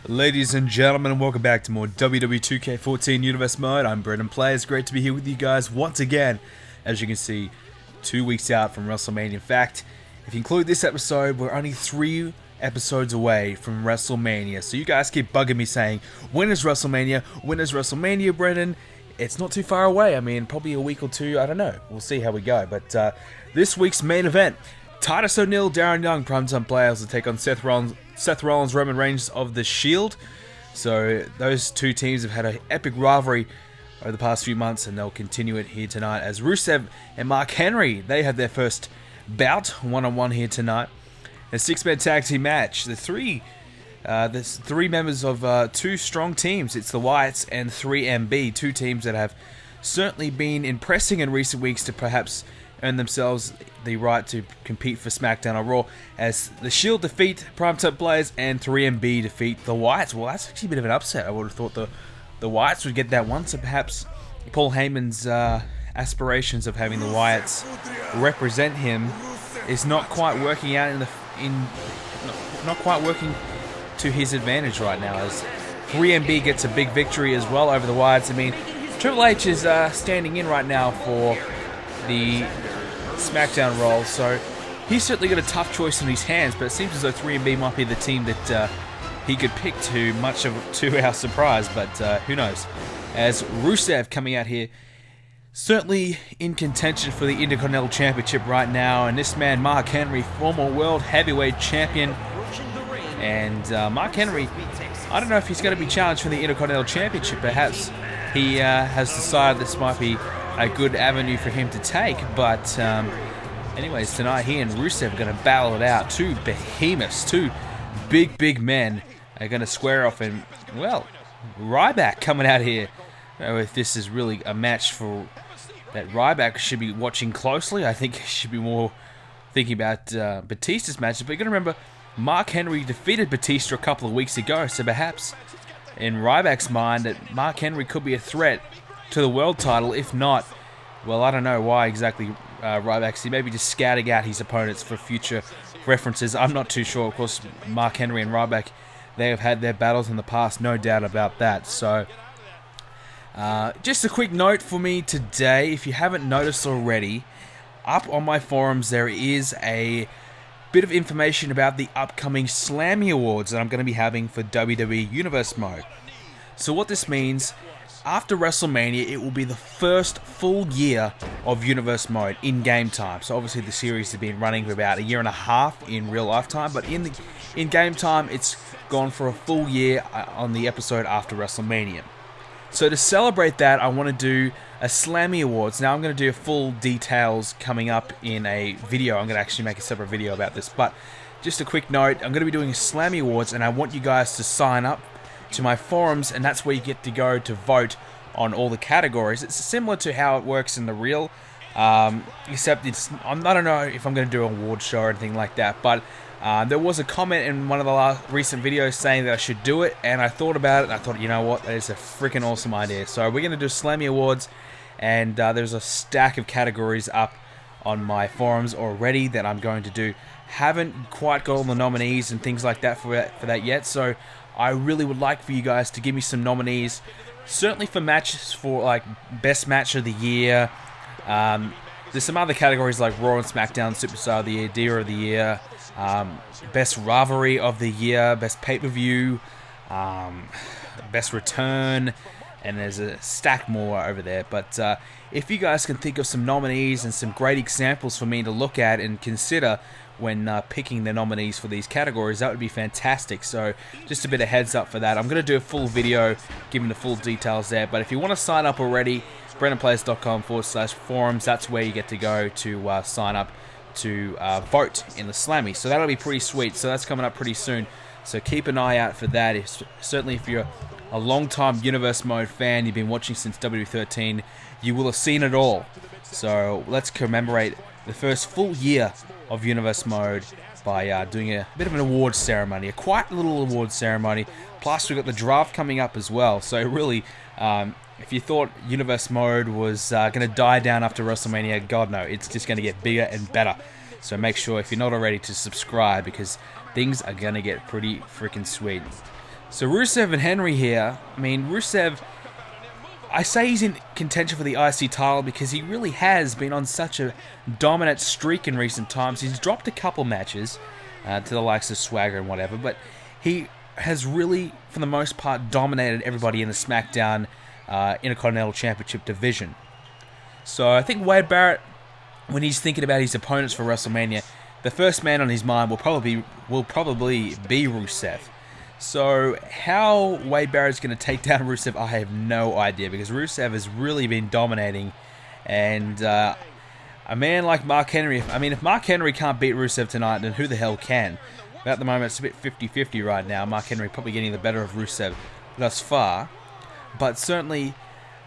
Ladies and gentlemen, welcome back to more WWE 2k14 Universe Mode. I'm BrendenPlayz. Great to be here with you guys once again. As you can see, 2 weeks out from WrestleMania. In fact, if you include this episode, we're only 3 episodes away from WrestleMania. So you guys keep bugging me saying, when is WrestleMania? When is WrestleMania, Brendan? It's not too far away. I mean, probably a week or two. I don't know. We'll see how we go. But this week's main event, Titus O'Neil, Darren Young, primetime players to take on Seth Rollins, Roman Reigns of The Shield. So those two teams have had an epic rivalry over the past few months, and they'll continue it here tonight as Rusev and Mark Henry, they have their first bout one-on-one here tonight. A 6-man tag team match. The three members of 2 strong teams. It's the Wyatts and 3MB, 2 teams that have certainly been impressing in recent weeks to perhaps earn themselves the right to compete for Smackdown or Raw, as the Shield defeat primetime players and 3MB defeat the Wyatts. Well, that's actually a bit of an upset. I would have thought the Wyatts would get that one, so perhaps Paul Heyman's aspirations of having the Wyatts represent him is not quite working out not quite working to his advantage right now, as 3MB gets a big victory as well over the Wyatts. I mean, Triple H is standing in right now for the Smackdown role, so he's certainly got a tough choice in his hands, but it seems as though 3MB might be the team that he could pick to our surprise, but who knows. As Rusev coming out here, certainly in contention for the Intercontinental Championship right now, and this man, Mark Henry, former World Heavyweight Champion, and Mark Henry, I don't know if he's going to be challenged for the Intercontinental Championship. Perhaps he has decided this might be a good avenue for him to take, but anyways, tonight he and Rusev are going to battle it out. 2 behemoths, 2 big men are going to square off, and well, Ryback coming out here. I don't know if this is really a match for that Ryback should be watching closely. I think he should be more thinking about Batista's match, but you're going to remember Mark Henry defeated Batista a couple of weeks ago, so perhaps in Ryback's mind that Mark Henry could be a threat to the world title. If not, well, I don't know why exactly Ryback's maybe just scouting out his opponents for future references. I'm not too sure. Of course, Mark Henry and Ryback, they have had their battles in the past, no doubt about that. So just a quick note for me today, if you haven't noticed already, up on my forums there is a bit of information about the upcoming Slammy Awards that I'm going to be having for WWE Universe Mode. So what this means, after WrestleMania, it will be the first full year of Universe Mode in game time. So obviously the series has been running for about 1.5 years in real life time, but in game time it's gone for a full year on the episode after WrestleMania. So to celebrate that, I want to do a Slammy Awards. Now I'm going to do full details coming up in a video. I'm going to actually make a separate video about this, but just a quick note, I'm going to be doing a Slammy Awards, and I want you guys to sign up to my forums, and that's where you get to go to vote on all the categories. It's similar to how it works in the real, except I don't know if I'm going to do an award show or anything like that, but there was a comment in one of the recent videos saying that I should do it, and I thought about it, and I thought, you know what, that is a freaking awesome idea. So we're going to do Slammy Awards, and there's a stack of categories up on my forums already that I'm going to do. Haven't quite got all the nominees and things like that for that yet, so I really would like for you guys to give me some nominees, certainly for matches for like Best Match of the Year. There's some other categories like Raw and Smackdown, Superstar of the Year, Deer of the Year, Best Rivalry of the Year, Best Pay-Per-View, Best Return, and there's a stack more over there. But if you guys can think of some nominees and some great examples for me to look at and consider when picking the nominees for these categories, that would be fantastic. So just a bit of heads up for that. I'm going to do a full video giving the full details there, but if you want to sign up already, BrendenPlayz.com/forums, that's where you get to go to sign up to vote in the Slammy. So that'll be pretty sweet. So that's coming up pretty soon. So keep an eye out for that. Certainly if you're a long-time Universe Mode fan, you've been watching since WWE 13, you will have seen it all. So let's commemorate the first full year of Universe Mode by doing a bit of an award ceremony, a quiet little award ceremony. Plus we've got the draft coming up as well. So really, if you thought Universe Mode was going to die down after WrestleMania, God no, it's just going to get bigger and better. So make sure, if you're not already, to subscribe, because things are going to get pretty freaking sweet. So Rusev and Henry here. I mean, Rusev, I say he's in contention for the IC title because he really has been on such a dominant streak in recent times. He's dropped a couple matches to the likes of Swagger and whatever, but he has really, for the most part, dominated everybody in the Smackdown Intercontinental Championship division. So I think Wade Barrett, when he's thinking about his opponents for WrestleMania, the first man on his mind will probably be Rusev. So how Wade Barrett's going to take down Rusev, I have no idea, because Rusev has really been dominating. And a man like Mark Henry, if Mark Henry can't beat Rusev tonight, then who the hell can? But at the moment, it's a bit 50-50 right now. Mark Henry probably getting the better of Rusev thus far. But certainly,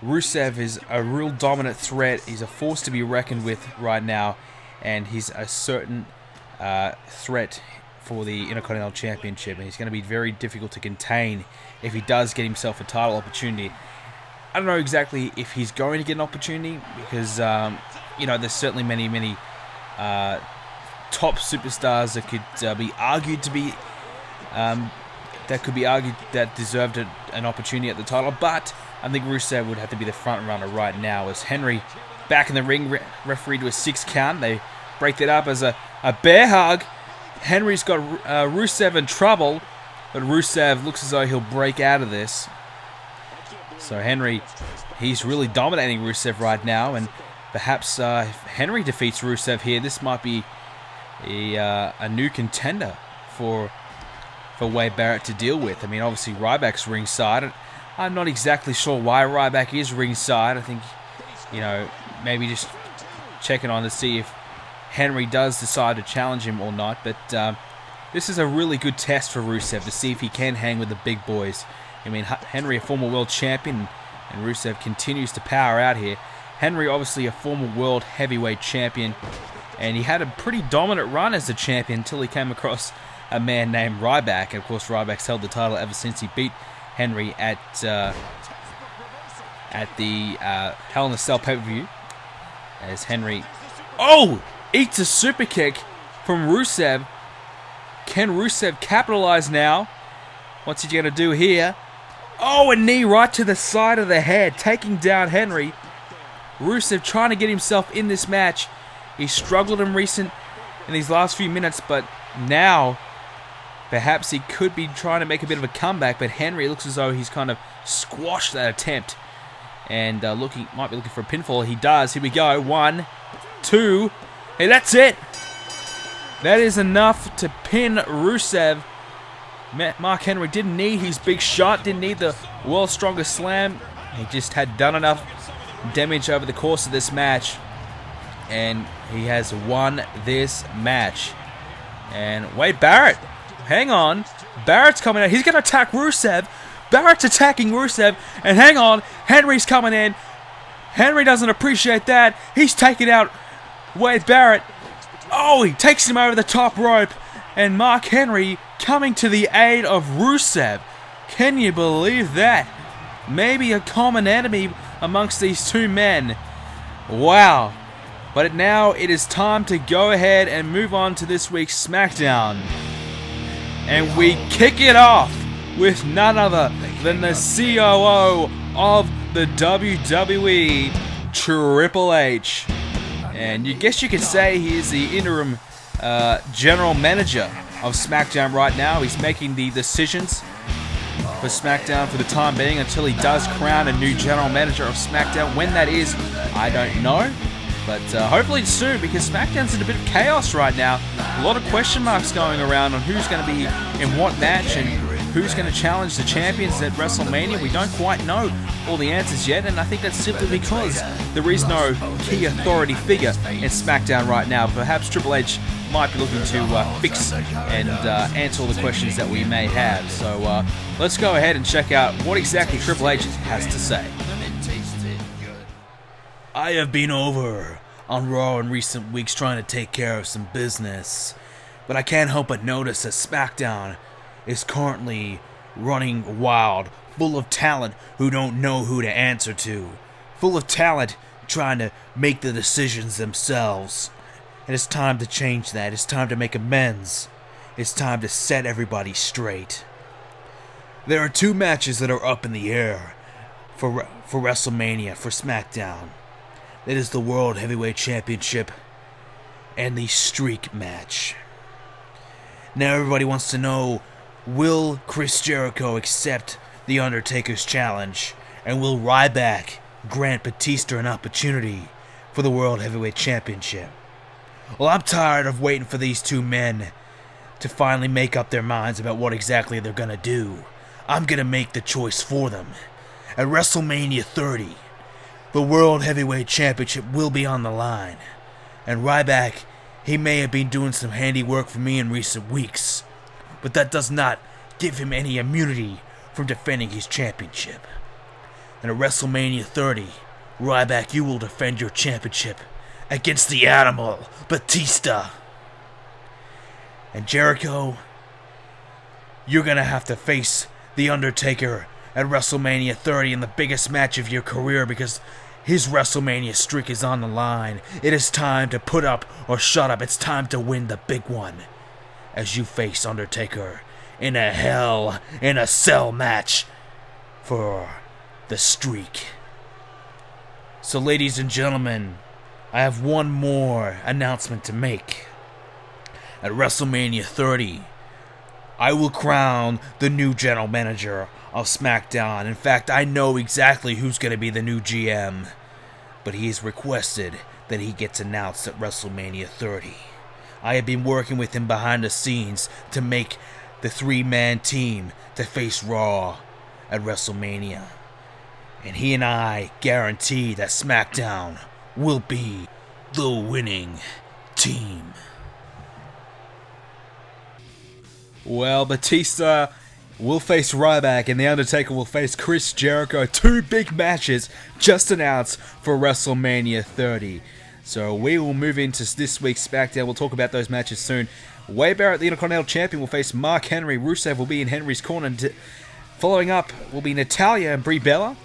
Rusev is a real dominant threat. He's a force to be reckoned with right now. And he's a certain threat for the Intercontinental Championship, and he's going to be very difficult to contain if he does get himself a title opportunity. I don't know exactly if he's going to get an opportunity because, there's certainly many top superstars that could be argued to be, that deserved an opportunity at the title, but I think Rusev would have to be the front runner right now, as Henry back in the ring, referee to a 6 count. They break that up as a bear hug. Henry's got Rusev in trouble, but Rusev looks as though he'll break out of this. So Henry, he's really dominating Rusev right now, and perhaps if Henry defeats Rusev here, this might be a new contender for Wade Barrett to deal with. I mean, obviously Ryback's ringside. I'm not exactly sure why Ryback is ringside. I think, maybe just checking on to see if Henry does decide to challenge him or not, but this is a really good test for Rusev to see if he can hang with the big boys. I mean, Henry, a former world champion, and Rusev continues to power out here. Henry, obviously a former world heavyweight champion, and he had a pretty dominant run as a champion until he came across a man named Ryback. And of course, Ryback's held the title ever since he beat Henry at the Hell in a Cell pay-per-view. As Henry, eats a super kick from Rusev. Can Rusev capitalize now? What's he going to do here? A knee right to the side of the head, taking down Henry. Rusev trying to get himself in this match. He struggled in these last few minutes, but now perhaps he could be trying to make a bit of a comeback, but Henry looks as though he's kind of squashed that attempt and might be looking for a pinfall. He does. Here we go. 1, 2. Hey, that's it. That is enough to pin Rusev. Mark Henry didn't need his big shot, didn't need the world's strongest slam. He just had done enough damage over the course of this match, and he has won this match. And Wade Barrett, hang on. Barrett's coming out. He's going to attack Rusev. Barrett's attacking Rusev, and hang on. Henry's coming in. Henry doesn't appreciate that. He's taking out Wade Barrett. He takes him over the top rope. And Mark Henry coming to the aid of Rusev. Can you believe that? Maybe a common enemy amongst these two men. Wow. But now it is time to go ahead and move on to this week's SmackDown. And we kick it off with none other than the COO of the WWE, Triple H. And you guess you could say he is the interim general manager of SmackDown right now. He's making the decisions for SmackDown for the time being until he does crown a new general manager of SmackDown. When that is, I don't know. But hopefully soon, because SmackDown's in a bit of chaos right now. A lot of question marks going around on who's going to be in what match and who's going to challenge the champions at WrestleMania. We don't quite know all the answers yet, and I think that's simply because there is no key authority figure in SmackDown right now. Perhaps Triple H might be looking to fix and answer all the questions that we may have. So let's go ahead and check out what exactly Triple H has to say. I have been over on Raw in recent weeks trying to take care of some business, but I can't help but notice that SmackDown is currently running wild, full of talent who don't know who to answer to, full of talent trying to make the decisions themselves. And it's time to change that. It's time to make amends. It's time to set everybody straight. There are two matches that are up in the air for WrestleMania, for Smackdown. That is the World Heavyweight Championship and the Streak match. Now everybody wants to know, will Chris Jericho accept The Undertaker's challenge? And will Ryback grant Batista an opportunity for the World Heavyweight Championship? Well, I'm tired of waiting for these two men to finally make up their minds about what exactly they're gonna do. I'm gonna make the choice for them. At WrestleMania 30, the World Heavyweight Championship will be on the line. And Ryback, he may have been doing some handiwork for me in recent weeks, but that does not give him any immunity from defending his championship. And at WrestleMania 30, Ryback, you will defend your championship against the animal, Batista. And Jericho, you're gonna have to face The Undertaker at WrestleMania 30 in the biggest match of your career, because his WrestleMania streak is on the line. It is time to put up or shut up. It's time to win the big one, as you face Undertaker in a Hell in a Cell match for the streak. So ladies and gentlemen, I have one more announcement to make. At WrestleMania 30, I will crown the new general manager of SmackDown. In fact, I know exactly who's going to be the new GM, but he has requested that he gets announced at WrestleMania 30. I have been working with him behind the scenes to make the three-man team to face Raw at WrestleMania. And he and I guarantee that SmackDown will be the winning team. Well, Batista will face Ryback and The Undertaker will face Chris Jericho. Two big matches just announced for WrestleMania 30. So we will move into this week's SmackDown. We'll talk about those matches soon. Wade Barrett, the Intercontinental Champion, will face Mark Henry. Rusev will be in Henry's corner. Following up will be Natalya and Brie Bella.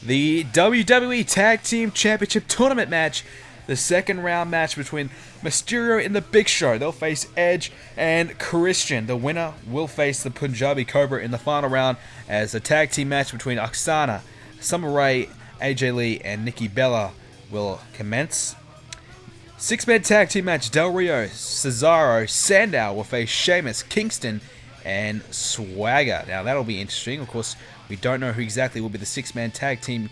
The WWE Tag Team Championship Tournament match. The second round match between Mysterio and the Big Show. They'll face Edge and Christian. The winner will face the Punjabi Cobra in the final round, as a tag team match between Oksana, Summer Rae, AJ Lee, and Nikki Bella will commence. Six-man tag team match, Del Rio, Cesaro, Sandow will face Sheamus, Kingston, and Swagger. Now that'll be interesting. Of course, we don't know who exactly will be the six-man tag team,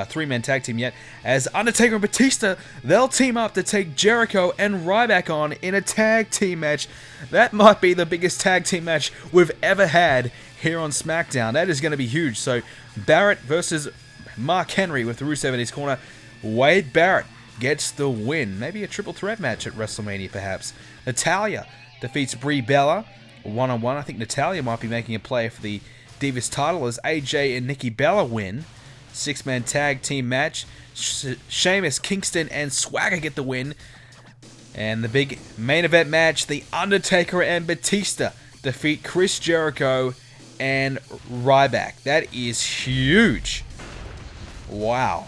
three-man tag team yet, as Undertaker and Batista, they'll team up to take Jericho and Ryback on in a tag team match. That might be the biggest tag team match we've ever had here on SmackDown. That is going to be huge. So Barrett versus Mark Henry with Rusev in his corner. Wade Barrett gets the win. Maybe a triple threat match at WrestleMania perhaps. Natalya defeats Brie Bella one-on-one. I think Natalya might be making a play for the Divas title as AJ and Nikki Bella win. Six-man tag team match. Sheamus, Kingston, and Swagger get the win. And the big main event match, The Undertaker and Batista defeat Chris Jericho and Ryback. That is huge. Wow.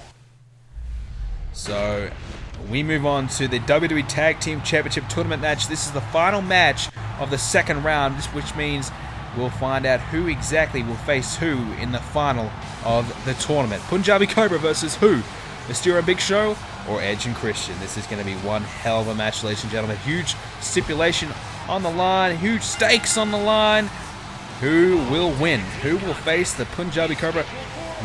So we move on to the WWE Tag Team Championship Tournament match. This is the final match of the second round, which means we'll find out who exactly will face who in the final of the tournament. Punjabi Cobra versus who? Mysterio and Big Show or Edge and Christian? This is going to be one hell of a match, ladies and gentlemen. Huge stipulation on the line, huge stakes on the line. Who will win? Who will face the Punjabi Cobra?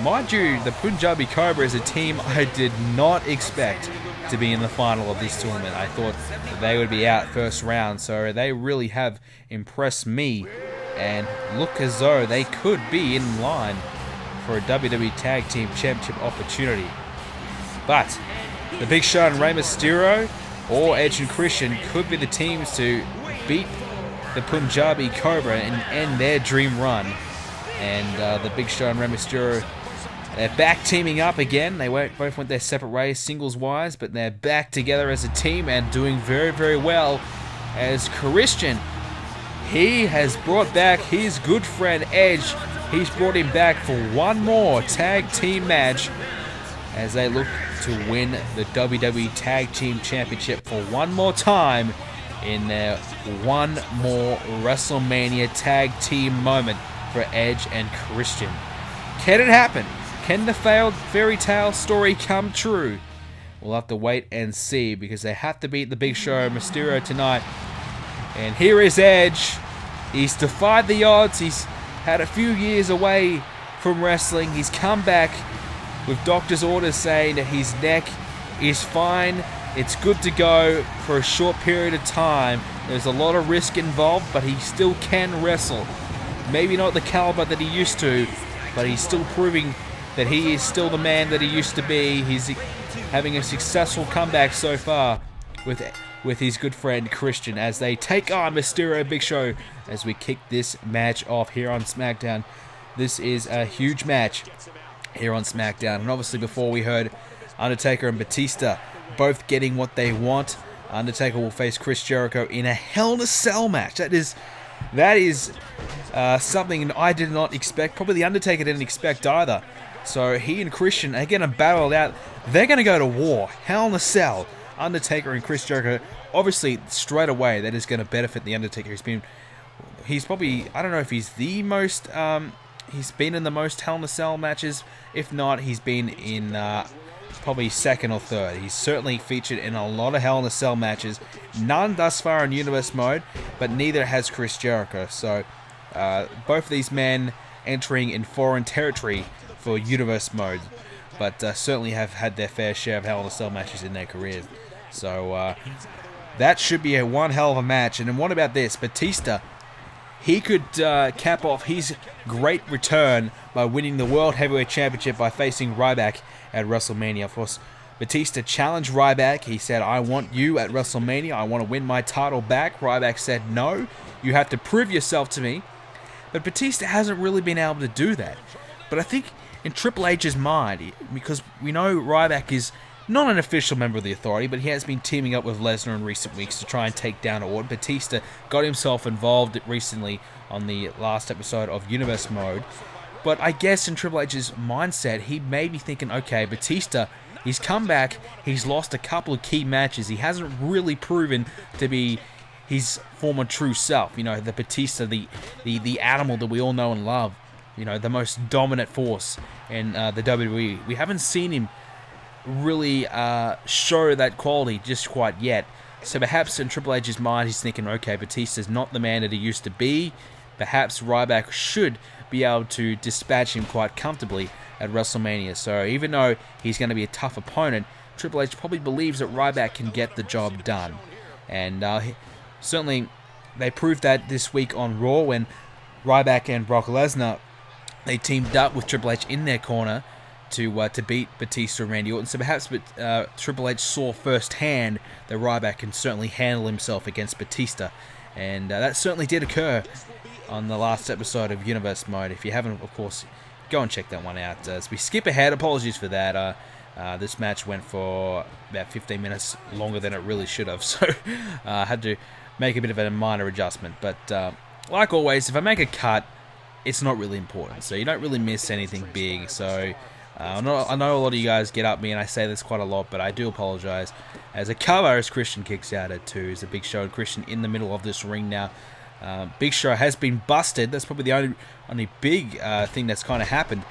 Mind you, the Punjabi Cobra is a team I did not expect to be in the final of this tournament. I thought they would be out first round, so they really have impressed me and look as though they could be in line for a WWE Tag Team Championship opportunity. But the Big Show and Rey Mysterio or Edge and Christian could be the teams to beat the Punjabi Cobra and end their dream run. And the Big Show and Rey Mysterio, they're back teaming up again. They both went their separate ways, singles-wise, but they're back together as a team and doing very, very well. As Christian, he has brought back his good friend Edge. He's brought him back for one more tag team match as they look to win the WWE Tag Team Championship for one more time in their one more WrestleMania tag team moment. for Edge and Christian. Can it happen? Can the failed fairy tale story come true? We'll have to wait and see, because they have to beat the Big Show Mysterio tonight. And here is Edge. He's defied the odds. He's had a few years away from wrestling. He's come back with doctor's orders saying that his neck is fine. It's good to go for a short period of time. There's a lot of risk involved, but he still can wrestle. Maybe not the caliber that he used to, but he's still proving that he is still the man that he used to be. He's having a successful comeback so far with his good friend Christian as they take on Mysterio Big Show as we kick this match off here on SmackDown. This is a huge match here on SmackDown, and obviously before we heard Undertaker and Batista both getting what they want. Undertaker will face Chris Jericho in a Hell in a Cell match. That is something I did not expect. Probably the Undertaker didn't expect either. So he and Christian are going to battle it out. They're going to go to war. Hell in a Cell. Undertaker and Chris Jericho. Obviously, straight away, that is going to benefit the Undertaker. He's probably, I don't know if he's the most, he's been in the most Hell in a Cell matches. If not, he's been in probably second or third. He's certainly featured in a lot of Hell in a Cell matches. None thus far in Universe mode, but neither has Chris Jericho. So, both of these men entering in foreign territory for Universe mode, but certainly have had their fair share of Hell in a Cell matches in their careers. So that should be one hell of a match. And then what about this? Batista, he could cap off his great return by winning the World Heavyweight Championship by facing Ryback at WrestleMania. Of course, Batista challenged Ryback. He said, I want you at WrestleMania. I want to win my title back. Ryback said, no, you have to prove yourself to me. But Batista hasn't really been able to do that. But I think in Triple H's mind, because we know Ryback is not an official member of the Authority, but he has been teaming up with Lesnar in recent weeks to try and take down Orton. Batista got himself involved recently on the last episode of Universe Mode. But I guess in Triple H's mindset, he may be thinking, okay, Batista, he's come back, he's lost a couple of key matches, he hasn't really proven to be his former true self. You know, the Batista, the animal that we all know and love. You know, the most dominant force in the WWE. We haven't seen him really show that quality just quite yet. So perhaps in Triple H's mind, he's thinking, okay, Batista's not the man that he used to be. Perhaps Ryback should be able to dispatch him quite comfortably at WrestleMania. So even though he's going to be a tough opponent, Triple H probably believes that Ryback can get the job done. And certainly they proved that this week on Raw when Ryback and Brock Lesnar, they teamed up with Triple H in their corner to beat Batista and Randy Orton. So perhaps Triple H saw firsthand that Ryback can certainly handle himself against Batista. And that certainly did occur on the last episode of Universe Mode. If you haven't, of course, go and check that one out. As we skip ahead, apologies for that. This match went for about 15 minutes longer than it really should have. So I had to make a bit of a minor adjustment. But like always, if I make a cut, it's not really important. So you don't really miss anything big. So I know a lot of you guys get up me and I say this quite a lot, but I do apologize. As a cover, as Christian kicks out at 2, is a Big Show and Christian in the middle of this ring now. Big Show has been busted. That's probably the only big thing that's kind of happened.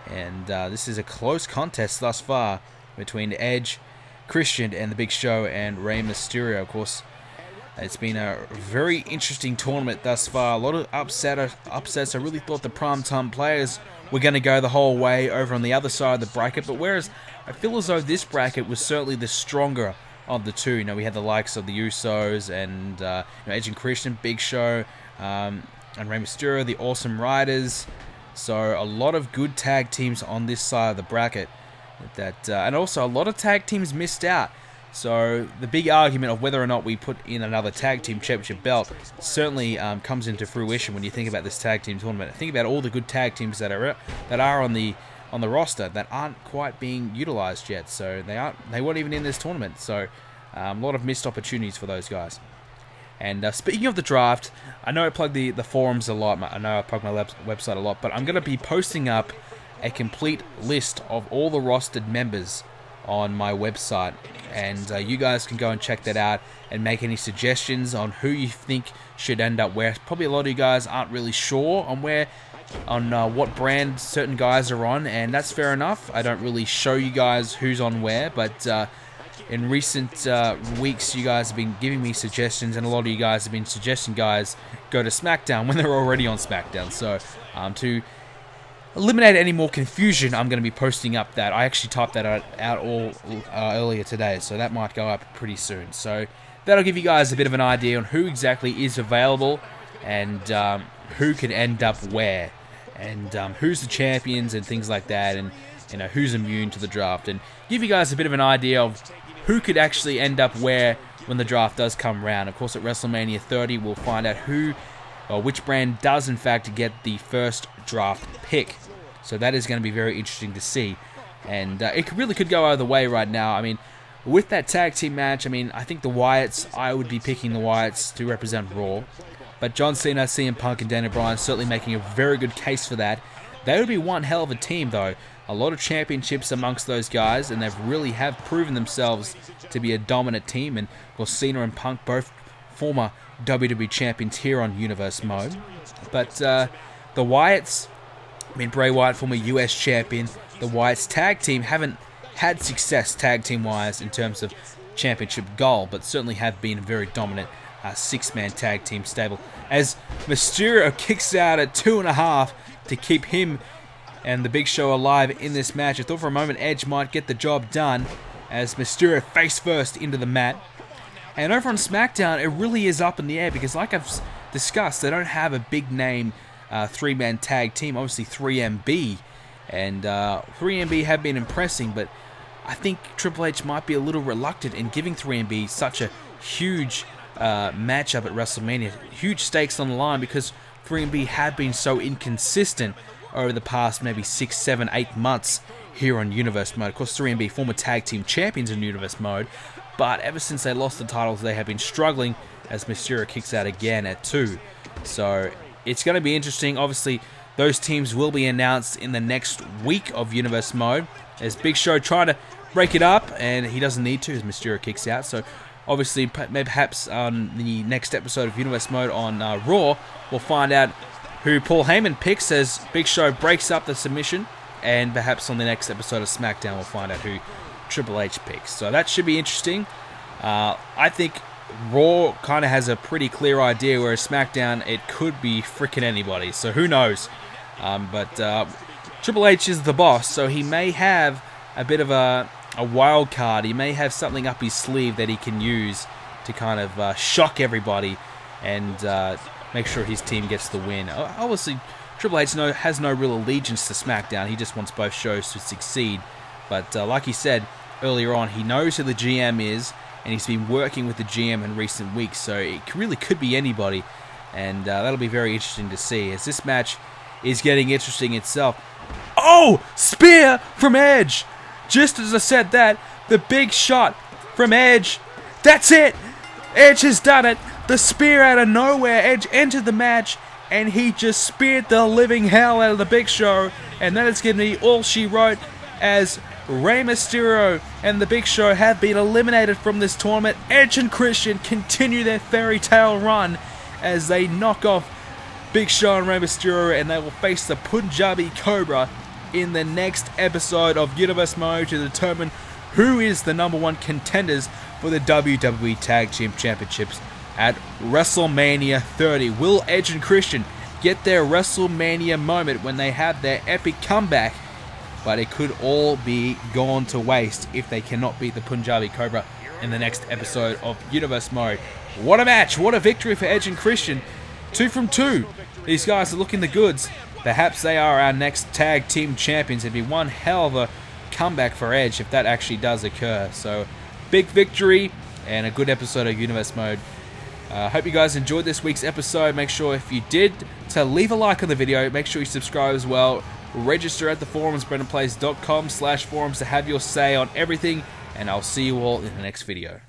And this is a close contest thus far between Edge, Christian, and the Big Show and Rey Mysterio. Of course, it's been a very interesting tournament thus far. A lot of upsets. I really thought the primetime players were going to go the whole way over on the other side of the bracket. But whereas I feel as though this bracket was certainly the stronger of the two. You know, we had the likes of the Usos and Edge and Christian, Big Show, and Rey Mysterio, the Awesome Riders. So a lot of good tag teams on this side of the bracket. And also a lot of tag teams missed out. So the big argument of whether or not we put in another tag team championship belt certainly comes into fruition when you think about this tag team tournament. Think about all the good tag teams that are on the roster that aren't quite being utilized yet. So they weren't even in this tournament. So a lot of missed opportunities for those guys. And speaking of the draft, I know I plug the forums a lot. I know I plug my website a lot, but I'm going to be posting up a complete list of all the rostered members on my website, and you guys can go and check that out and make any suggestions on who you think should end up where. Probably a lot of you guys aren't really sure on where what brand certain guys are on, and that's fair enough. I don't really show you guys who's on where, but in recent weeks, you guys have been giving me suggestions, and a lot of you guys have been suggesting guys go to SmackDown when they're already on SmackDown. So to eliminate any more confusion, I'm going to be posting up that. I actually typed that out all earlier today, so that might go up pretty soon. So that'll give you guys a bit of an idea on who exactly is available and who could end up where, and who's the champions and things like that, and who's immune to the draft, and give you guys a bit of an idea of who could actually end up where when the draft does come around. Of course, at WrestleMania 30, we'll find out which brand does in fact get the first draft pick. So that is going to be very interesting to see, and it really could go either way right now. I mean, with that tag team match, I think the Wyatts, I would be picking the Wyatts to represent Raw. But John Cena, CM Punk, and Daniel Bryan certainly making a very good case for that. They would be one hell of a team, though. A lot of championships amongst those guys, and they really have proven themselves to be a dominant team. And, of course, Cena and Punk, both former WWE champions here on Universe Mode. But the Wyatts, Bray Wyatt, former US champion. The Wyatts tag team haven't had success tag team-wise in terms of championship goal, but certainly have been a very dominant six-man tag team stable. As Mysterio kicks out at 2.5 to keep him and the Big Show alive in this match. I thought for a moment Edge might get the job done as Mysterio face first into the mat. And over on SmackDown, it really is up in the air because, like I've discussed, they don't have a big-name three-man tag team. Obviously, 3MB. And 3MB have been impressing, but I think Triple H might be a little reluctant in giving 3MB such a huge matchup at WrestleMania. Huge stakes on the line because 3MB have been so inconsistent over the past maybe 6, 7, 8 months here on Universe Mode. Of course, 3MB, former tag team champions in Universe Mode, but ever since they lost the titles, they have been struggling as Mysterio kicks out again at 2. So it's going to be interesting. Obviously, those teams will be announced in the next week of Universe Mode as Big Show trying to break it up, and he doesn't need to as Mysterio kicks out. So obviously, perhaps on the next episode of Universe Mode on Raw, we'll find out who Paul Heyman picks as Big Show breaks up the submission, and perhaps on the next episode of SmackDown, we'll find out who Triple H picks. So that should be interesting. I think Raw kind of has a pretty clear idea, whereas SmackDown, it could be freaking anybody. So who knows? But Triple H is the boss, so he may have a bit of a wild card. He may have something up his sleeve that he can use to kind of shock everybody and make sure his team gets the win. Obviously, Triple H has no real allegiance to SmackDown. He just wants both shows to succeed. But like he said earlier on, he knows who the GM is, and he's been working with the GM in recent weeks, so it really could be anybody, and that'll be very interesting to see as this match is getting interesting itself. Oh! Spear from Edge! Just as I said that, the big shot from Edge. That's it! Edge has done it! The spear out of nowhere. Edge entered the match, and he just speared the living hell out of the Big Show, and that is going to be all she wrote as Rey Mysterio and the Big Show have been eliminated from this tournament. Edge and Christian continue their fairy tale run as they knock off Big Show and Rey Mysterio, and they will face the Punjabi Cobra in the next episode of Universe Mode to determine who is the #1 contenders for the WWE Tag Team Championships at WrestleMania 30. Will Edge and Christian get their WrestleMania moment when they have their epic comeback? But it could all be gone to waste if they cannot beat the Punjabi Cobra in the next episode of Universe Mode. What a match! What a victory for Edge and Christian. 2 from 2. These guys are looking the goods. Perhaps they are our next tag team champions. It'd be one hell of a comeback for Edge if that actually does occur. So, big victory and a good episode of Universe Mode. Hope you guys enjoyed this week's episode. Make sure if you did to leave a like on the video. Make sure you subscribe as well. Register at the forums, BrendenPlayz.com/forums to have your say on everything. And I'll see you all in the next video.